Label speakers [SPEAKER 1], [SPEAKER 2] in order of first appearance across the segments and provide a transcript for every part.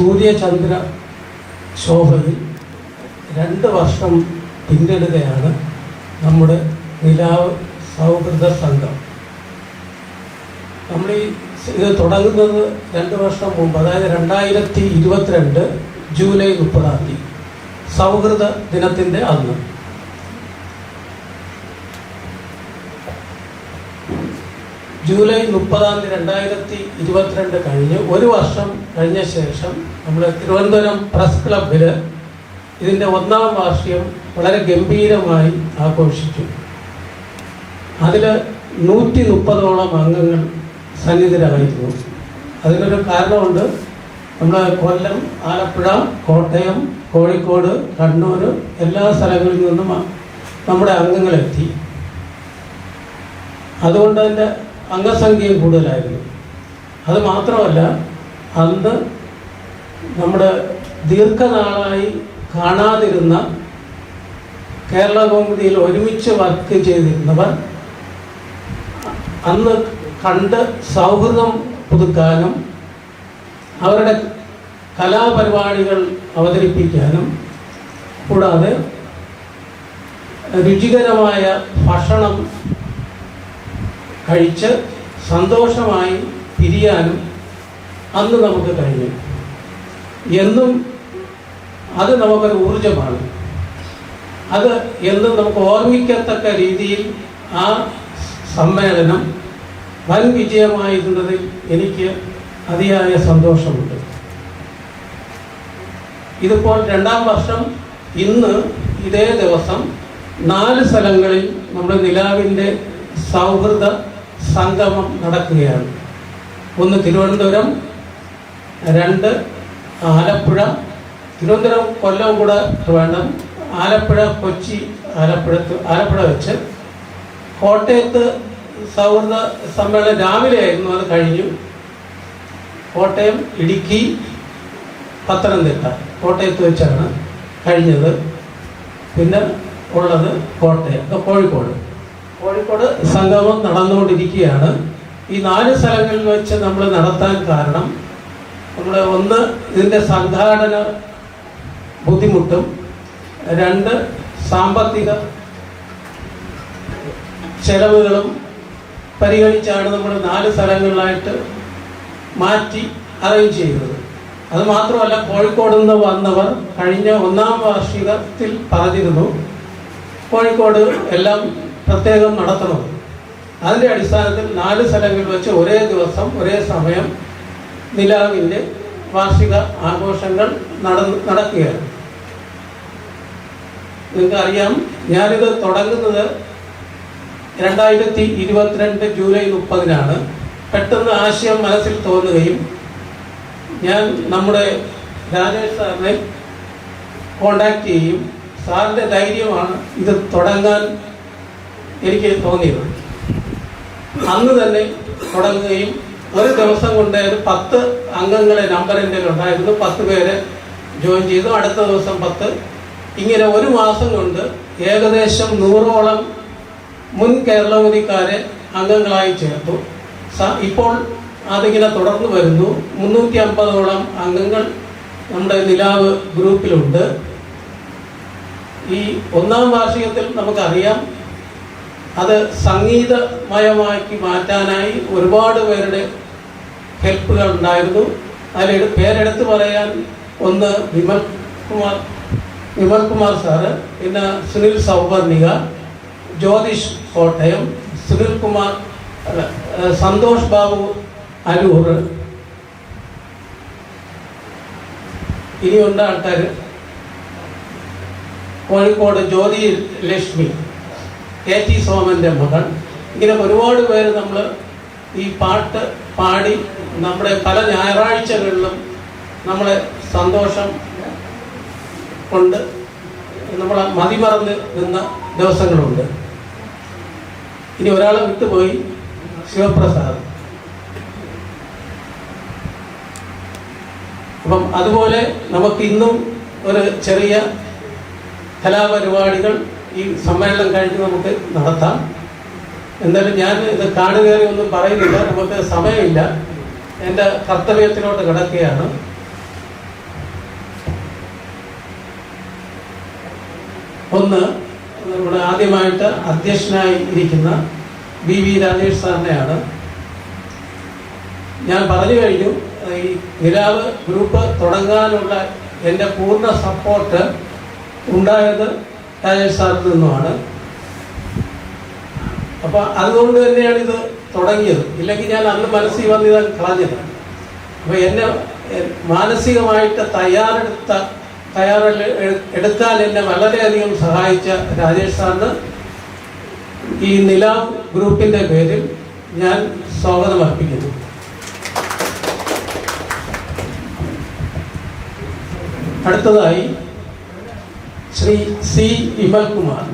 [SPEAKER 1] സൂര്യചന്ദ്ര ശോഭയിൽ 2 വർഷം പിന്നിടുകയാണ് നമ്മുടെ നിലാവ് സൗഹൃദ സംഘം. നമ്മൾ ഇത് തുടങ്ങുന്നത് 2 വർഷം മുമ്പ്, അതായത് 2022 ജൂലൈ 30 സൗഹൃദ ദിനത്തിൻ്റെ അന്ന്. ജൂലൈ 30 2022 കഴിഞ്ഞ് 1 വർഷം കഴിഞ്ഞ ശേഷം നമ്മൾ തിരുവനന്തപുരം പ്രസ് ക്ലബിൽ ഇതിൻ്റെ 1ാം വാർഷികം വളരെ ഗംഭീരമായി ആഘോഷിച്ചു. അതിൽ 130ഓളം അംഗങ്ങൾ സന്നിധരായിരുന്നു. അതിനൊരു കാരണമുണ്ട്. നമ്മുടെ കൊല്ലം, ആലപ്പുഴ, കോട്ടയം, കോഴിക്കോട്, കണ്ണൂർ എല്ലാ സ്ഥലങ്ങളിൽ നിന്നും നമ്മുടെ അംഗങ്ങളെത്തി. അതുകൊണ്ട് തന്നെ അംഗസംഖ്യയും കൂടുതലായിരുന്നു. അത് മാത്രമല്ല, അന്ന് നമ്മുടെ ദീർഘനാളായി കാണാതിരുന്ന കേരള കൗമുദിയിൽ ഒരുമിച്ച് വർക്ക് ചെയ്തിരുന്നവർ അന്ന് കണ്ട് സൗഹൃദം പുതുക്കാനും അവരുടെ കലാപരിപാടികൾ അവതരിപ്പിക്കാനും കൂടാതെ രുചികരമായ ഭക്ഷണം കഴിച്ച് സന്തോഷമായി പിരിയാനും അന്ന് നമുക്ക് കഴിഞ്ഞു. എന്നും അത് നമുക്കൊരു ഊർജമാണ്. അത് എന്നും നമുക്ക് ഓർമ്മിക്കത്തക്ക രീതിയിൽ ആ സമ്മേളനം വൻ വിജയമായിരുന്നതിൽ എനിക്ക് അതിയായ സന്തോഷമുണ്ട്. ഇതിപ്പോൾ 2ാം വർഷം. ഇന്ന് ഇതേ ദിവസം 4 സ്ഥലങ്ങളിൽ നമ്മുടെ നിലാവിൻ്റെ സൗഹൃദ സംഗമം നടക്കുകയാണ്. 1 തിരുവനന്തപുരം, 2 ആലപ്പുഴ, തിരുവനന്തപുരം കൊല്ലം കൂടെ വേണം, ആലപ്പുഴ കൊച്ചി, ആലപ്പുഴ വെച്ച്, കോട്ടയത്ത് സൗഹൃദ സമ്മേളനം രാവിലെ ആയിരുന്നു, അത് കഴിഞ്ഞു. കോട്ടയം, ഇടുക്കി, പത്തനംതിട്ട, കോട്ടയത്ത് വെച്ചാണ് കഴിഞ്ഞത്. പിന്നെ ഉള്ളത് കോഴിക്കോട് സംഗമം നടന്നുകൊണ്ടിരിക്കുകയാണ്. ഈ 4 സ്ഥലങ്ങളിൽ വെച്ച് നമ്മൾ നടത്താൻ കാരണം ഒന്ന് ഇതിൻ്റെ സംഘാടന ബുദ്ധിമുട്ടും, 2 സാമ്പത്തിക ചെലവുകളും പരിഗണിച്ചാണ് നമ്മൾ 4 സ്ഥലങ്ങളിലായിട്ട് മാറ്റി അറേഞ്ച് ചെയ്തത്. അത് മാത്രമല്ല, കോഴിക്കോട് നിന്ന് വന്നവർ കഴിഞ്ഞ 1ാം വാർഷികത്തിൽ പറഞ്ഞിരുന്നു കോഴിക്കോട് എല്ലാം പ്രത്യേകം നടത്തണം. അതിൻ്റെ അടിസ്ഥാനത്തിൽ 4 സ്ഥലങ്ങളിൽ വെച്ച് ഒരേ ദിവസം ഒരേ സമയം നിലാവിൻ്റെ വാർഷിക ആഘോഷങ്ങൾ നടക്കുകയാണ്. നിങ്ങൾക്കറിയാം, ഞാനിത് തുടങ്ങുന്നത് 2022 ജൂലൈ 30 പെട്ടെന്ന് ആശയം മനസ്സിൽ തോന്നുകയും ഞാൻ നമ്മുടെ രാജേഷ് സാറിനെ കോണ്ടാക്ട് ചെയ്യും. സാറിൻ്റെ ധൈര്യമാണ് ഇത് തുടങ്ങാൻ എനിക്ക് തോന്നിയത്. അന്ന് തന്നെ തുടങ്ങുകയും 1 ദിവസം കൊണ്ട് ഒരു 10 അംഗങ്ങളെ നമ്പർ എൻ്റെ ഉണ്ടായിരുന്നു. 10 പേരെ ജോയിൻ ചെയ്തു. അടുത്ത ദിവസം 10. ഇങ്ങനെ 1 മാസം കൊണ്ട് ഏകദേശം 100ഓളം മുൻ കേരളമുദിക്കാരെ അംഗങ്ങളായി ചേർത്തു. ഇപ്പോൾ അതിങ്ങനെ തുടർന്ന് വരുന്നു. 350ഓളം അംഗങ്ങൾ നമ്മുടെ നിലാവ് ഗ്രൂപ്പിലുണ്ട്. ഈ 1ാം വാർഷികത്തിൽ നമുക്കറിയാം, അത് സംഗീതമയമാക്കി മാറ്റാനായി ഒരുപാട് പേരുടെ ഹെൽപ്പുകൾ ഉണ്ടായിരുന്നു. അതിൽ പേരെടുത്ത് പറയാൻ ഒന്ന് വിമൽ കുമാർ സാറ്, പിന്നെ സുനിൽ സൗവർണിക, ജ്യോതിഷ് കോട്ടയം, സന്തോഷ് ബാബു അരൂർ, ഇനിയുണ്ട് ആൾക്കാർ. കോഴിക്കോട് ജ്യോതി ലക്ഷ്മി, KT സോമൻ്റെ മകൾ. ഇങ്ങനെ ഒരുപാട് പേര് നമ്മൾ ഈ പാട്ട് പാടി നമ്മുടെ പല ഞായറാഴ്ചകളിലും നമ്മളെ സന്തോഷം കൊണ്ട് നമ്മൾ മതിമറന്ന് നിന്ന ദിവസങ്ങളുണ്ട്. ഇനി ഒരാളെ വിട്ടുപോയി, ശിവപ്രസാദ്. അപ്പം അതുപോലെ നമുക്ക് ഇന്നും ഒരു ചെറിയ കലാപരിപാടികൾ ഈ സമ്മേളനം കഴിഞ്ഞ് നമുക്ക് നടത്താം. എന്തായാലും ഞാൻ ഇത് കാണുകയറി ഒന്നും പറയുന്നില്ല, നമുക്ക് സമയമില്ല. എൻ്റെ കർത്തവ്യത്തിലോട്ട് കിടക്കുകയാണ്. ഒന്ന്, നമ്മുടെ ആദ്യമായിട്ട് അധ്യക്ഷനായി ഇരിക്കുന്ന BV രാജേഷ് സാറിനെയാണ്. ഞാൻ പറഞ്ഞു കഴിഞ്ഞു, ഈ നിലാവ് ഗ്രൂപ്പ് തുടങ്ങാനുള്ള എൻ്റെ പൂർണ്ണ സപ്പോർട്ട് ഉണ്ടായത് രാജേഷ് സാറിൽ നിന്നുമാണ്. അപ്പം അതുകൊണ്ട് തന്നെയാണ് ഇത് തുടങ്ങിയത്. ഇല്ലെങ്കിൽ ഞാൻ അന്ന് മനസ്സിൽ വന്നിത് കളഞ്ഞത്. അപ്പോൾ എന്നെ മാനസികമായിട്ട് തയ്യാറെടുക്കാൻ എന്നെ വളരെയധികം സഹായിച്ച രാജേഷ് സാറിന് ഈ നിലാവ് ഗ്രൂപ്പിൻ്റെ പേരിൽ ഞാൻ സ്വാഗതം അർപ്പിക്കുന്നു. അടുത്തതായി ശ്രീ C. വിമൽകുമാർ.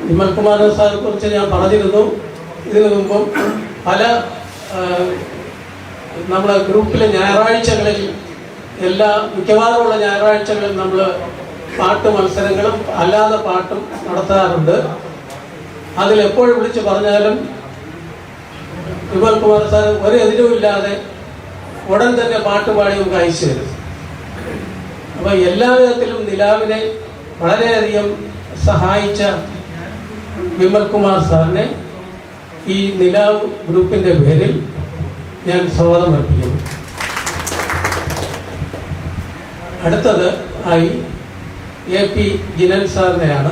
[SPEAKER 1] വിമൽകുമാർ സാറിനെ കുറിച്ച് ഞാൻ പറഞ്ഞിരുന്നു. ഇതിനു മുമ്പും പല നമ്മളെ ഗ്രൂപ്പിലെ ഞായറാഴ്ചകളിൽ മിക്കവാറുമുള്ള ഞായറാഴ്ചകളിൽ നമ്മൾ പാട്ട് മത്സരങ്ങളും അല്ലാതെ പാട്ടും നടത്താറുണ്ട്. അതിലെപ്പോഴും വിളിച്ച് പറഞ്ഞാലും വിമൽകുമാർ സാർ ഒരു എതിരുമില്ലാതെ ഉടൻ തന്നെ പാട്ട് പാടി നമുക്ക് അയച്ചു തരും. അപ്പോൾ എല്ലാ വിധത്തിലും നിലാവിനെ വളരെയധികം സഹായിച്ച വിമൽകുമാർ സാറിനെ ഈ നിലാവ് ഗ്രൂപ്പിൻ്റെ പേരിൽ ഞാൻ സ്വാഗതം അർപ്പിക്കുന്നു. അടുത്തത് ആയി AP ജിനൻ സാറിനെയാണ്.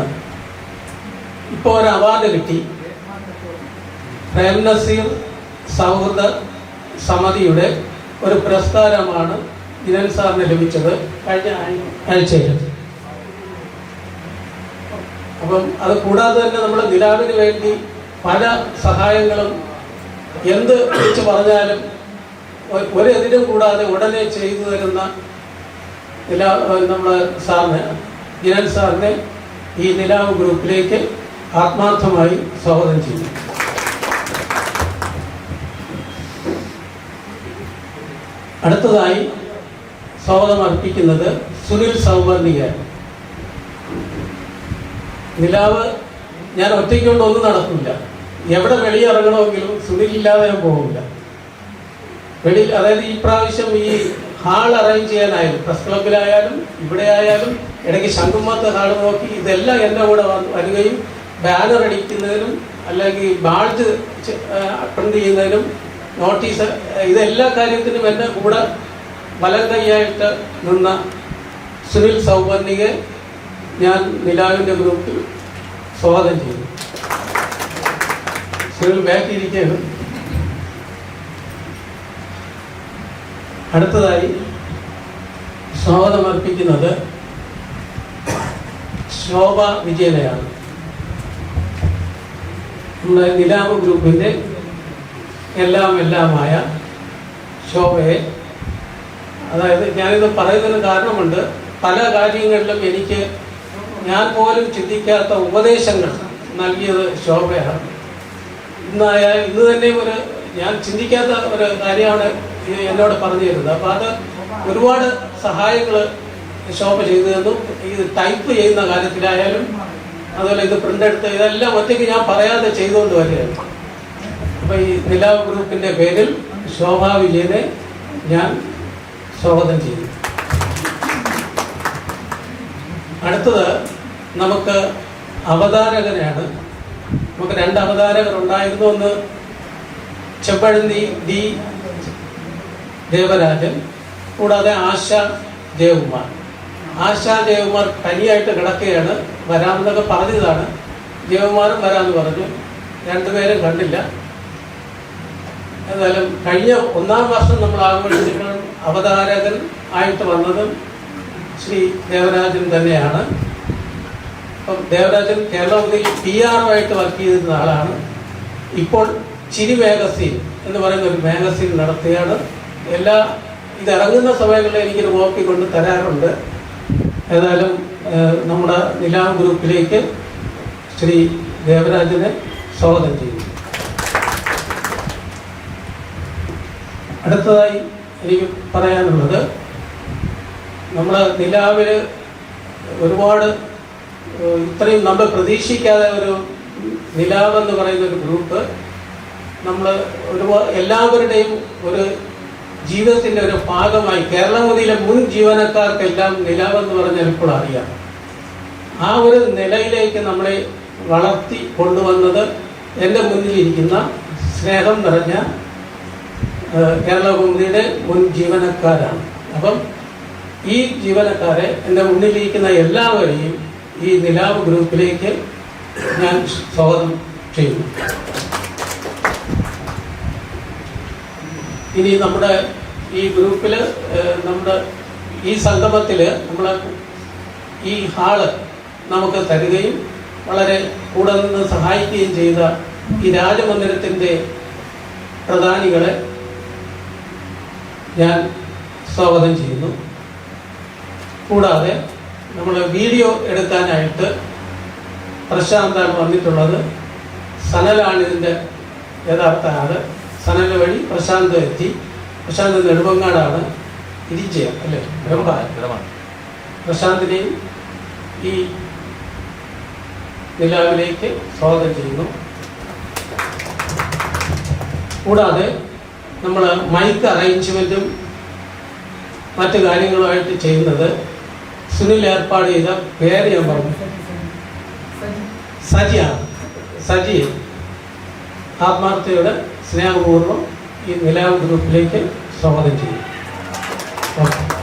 [SPEAKER 1] ഇപ്പോൾ ഒരു അവാർഡ് കിട്ടി. പ്രേം നസീർ സൗഹൃദ സമിതിയുടെ ഒരു പുരസ്കാരമാണ് ജിനൻ സാറിന് ലഭിച്ചത് കഴിഞ്ഞ ആഴ്ചയിൽ. അപ്പം അത് കൂടാതെ തന്നെ നമ്മൾ നിലാവിന് വേണ്ടി പല സഹായങ്ങളും എന്ത് വിളിച്ച് പറഞ്ഞാലും ഒരെതിരും കൂടാതെ ഉടനെ ചെയ്തു തരുന്ന നമ്മുടെ സാറിന്, ജിനൻ സാറിനെ ഈ നിലാവ് ഗ്രൂപ്പിലേക്ക് ആത്മാർത്ഥമായി സ്വാഗതം ചെയ്തു. അടുത്തതായി സ്വാഗതം അർപ്പിക്കുന്നത് സുനിൽ സൗവർണികൻ. നിലാവ് ഞാൻ ഒറ്റയ്ക്ക് കൊണ്ട് ഒന്നും നടക്കില്ല. എവിടെ വെളിയിറങ്ങണമെങ്കിലും സുനിലില്ലാതെ ഞാൻ പോകില്ല. അതായത് ഈ പ്രാവശ്യം ഈ ഹാൾ അറേഞ്ച് ചെയ്യാനായാലും പ്രസ് ക്ലബിലായാലും ഇവിടെ ആയാലും ഇടയ്ക്ക് ശംഖുമത്ത് ഹാൾ നോക്കി ഇതെല്ലാം എൻ്റെ കൂടെ വരികയും ബാനർ അടിക്കുന്നതിനും അല്ലെങ്കിൽ ബാഡ്ജ് പ്രിന്റ് ചെയ്യുന്നതിനും നോട്ടീസ് ഇതെല്ലാ കാര്യത്തിനും എൻ്റെ കൂടെ വലം കൈയായിട്ട് നിന്ന സുനിൽ സൗവർണികെ ഞാൻ നിലാവിൻ്റെ ഗ്രൂപ്പിൽ സ്വാഗതം ചെയ്തു. സുനിൽ ബാക്കിയിരിക്കുകയാണ്. അടുത്തതായി സ്വാഗതം അർപ്പിക്കുന്നത് ശോഭ വിജയനെയാണ്. നമ്മുടെ നിലാവ് ഗ്രൂപ്പിൻ്റെ എല്ലാമായ ശോഭയെ, അതായത് ഞാനിത് പറയുന്നതിന് കാരണമുണ്ട്. പല കാര്യങ്ങളിലും എനിക്ക് ഞാൻ പോലും ചിന്തിക്കാത്ത ഉപദേശങ്ങൾ നൽകിയത് ശോഭയാണ്. ഇന്ന് തന്നെ ഞാൻ ചിന്തിക്കാത്ത ഒരു കാര്യമാണ് എന്നോട് പറഞ്ഞു തരുന്നത്. അപ്പോൾ അത് ഒരുപാട് സഹായങ്ങൾ ശോഭ ചെയ്തു തന്നു. ഇത് ടൈപ്പ് ചെയ്യുന്ന കാര്യത്തിലായാലും അതുപോലെ ഇത് പ്രിന്റ് എടുത്ത് ഇതെല്ലാം ഒറ്റയ്ക്ക് ഞാൻ പറയാതെ ചെയ്തുകൊണ്ട് വരികയാണ്. അപ്പോൾ ഈ നിലാവ് ഗ്രൂപ്പിൻ്റെ പേരിൽ ശോഭ വിജയനെ ഞാൻ സ്വാഗതം ചെയ്തു. അടുത്തത് നമുക്ക് അവതാരകനാണ്. നമുക്ക് 2 അവതാരകർ ഉണ്ടായിരുന്നു. ഒന്ന് ചെമ്പഴന്തി D. ദേവരാജൻ, കൂടാതെ ആശാ ജയകുമാർ. ആശാ ജയകുമാർ പനിയായിട്ട് കിടക്കുകയാണ്. വരാമെന്നൊക്കെ പറഞ്ഞതാണ്. ജയകുമാറും വരാമെന്ന് പറഞ്ഞു. രണ്ടുപേരും കണ്ടില്ല. എന്നാലും കഴിഞ്ഞ 1-ാം വർഷം നമ്മൾ ആഘോഷിച്ചിട്ടുള്ള അവതാരകൻ ആയിട്ട് വന്നതും ശ്രീ ദേവരാജൻ തന്നെയാണ്. അപ്പം ദേവരാജൻ കേരളത്തിൽ PR-ആയിട്ട് വർക്ക് ചെയ്തിരുന്ന ആളാണ്. ഇപ്പോൾ ചിരി മാഗസിൻ എന്ന് പറയുന്ന ഒരു മാഗസിൻ നടത്തുകയാണ്. ഇതിറങ്ങുന്ന സമയങ്ങളിൽ എനിക്കൊരു കോപ്പി കൊണ്ട് തരാറുണ്ട്. ഏതായാലും നമ്മുടെ നിലാവ് ഗ്രൂപ്പിലേക്ക് ശ്രീ ദേവരാജനെ സ്വാഗതം ചെയ്തു. അടുത്തതായി എനിക്ക് പറയാനുള്ളത്, നമ്മുടെ നിലാവിൽ ഒരുപാട് ഇത്രയും നമ്മൾ പ്രതീക്ഷിക്കാതെ ഒരു നിലാവെന്ന് പറയുന്ന ഒരു ഗ്രൂപ്പ് നമ്മൾ എല്ലാവരുടെയും ഒരു ജീവിതത്തിൻ്റെ ഒരു ഭാഗമായി കേരളമുതിയിലെ മുൻ ജീവനക്കാർക്കെല്ലാം നിലാവെന്ന് പറഞ്ഞാൽ ഇപ്പോൾ അറിയാം. ആ ഒരു നിലയിലേക്ക് നമ്മളെ വളർത്തി കൊണ്ടുവന്നത് എൻ്റെ മുന്നിലിരിക്കുന്ന സ്നേഹം നിറഞ്ഞ കേരള കൗമുദിയുടെ മുൻ ജീവനക്കാരാണ്. അപ്പം ഈ ജീവനക്കാരെ എൻ്റെ മുന്നിലിരിക്കുന്ന എല്ലാവരെയും ഈ നിലാവ് ഗ്രൂപ്പിലേക്ക് ഞാൻ സ്വാഗതം ചെയ്യുന്നു. ഇനി നമ്മുടെ ഈ ഗ്രൂപ്പിൽ നമ്മുടെ ഈ സംഗമത്തിൽ നമ്മളെ ഈ ഹാള് നമുക്ക് തരികയും വളരെ കൂടെ നിന്ന് സഹായിക്കുകയും ചെയ്ത ഈ രാജമന്ദിരത്തിൻ്റെ പ്രധാനികളെ ഞാൻ സ്വാഗതം ചെയ്യുന്നു. കൂടാതെ നമ്മൾ വീഡിയോ എടുക്കാനായിട്ട് പ്രശാന്താണ് വന്നിട്ടുള്ളത്. സനലാണ് ഇതിൻ്റെ യഥാർത്ഥ ആള്. സനൽ വഴി പ്രശാന്ത് എത്തി. പ്രശാന്ത് നെടുമങ്ങാടാണ്. ഇരിച്ചയ അല്ലേ? പ്രശാന്തിനെയും ഈ നിലാവിലേക്ക് സ്വാഗതം ചെയ്യുന്നു. കൂടാതെ നമ്മൾ മൈക്ക് അറേഞ്ച്മെൻറ്റും മറ്റു കാര്യങ്ങളുമായിട്ട് ചെയ്യുന്നത് സുനിൽ ഏർപ്പാട് ചെയ്ത പേര് ഞാൻ പറഞ്ഞു, സജിയാണ്. സജി ആത്മാർത്ഥയുടെ സ്നേഹപൂർവ്വം ഈ നിലാവ് ഗ്രൂപ്പിലേക്ക് സ്വാഗതം ചെയ്യും. ഓക്കെ.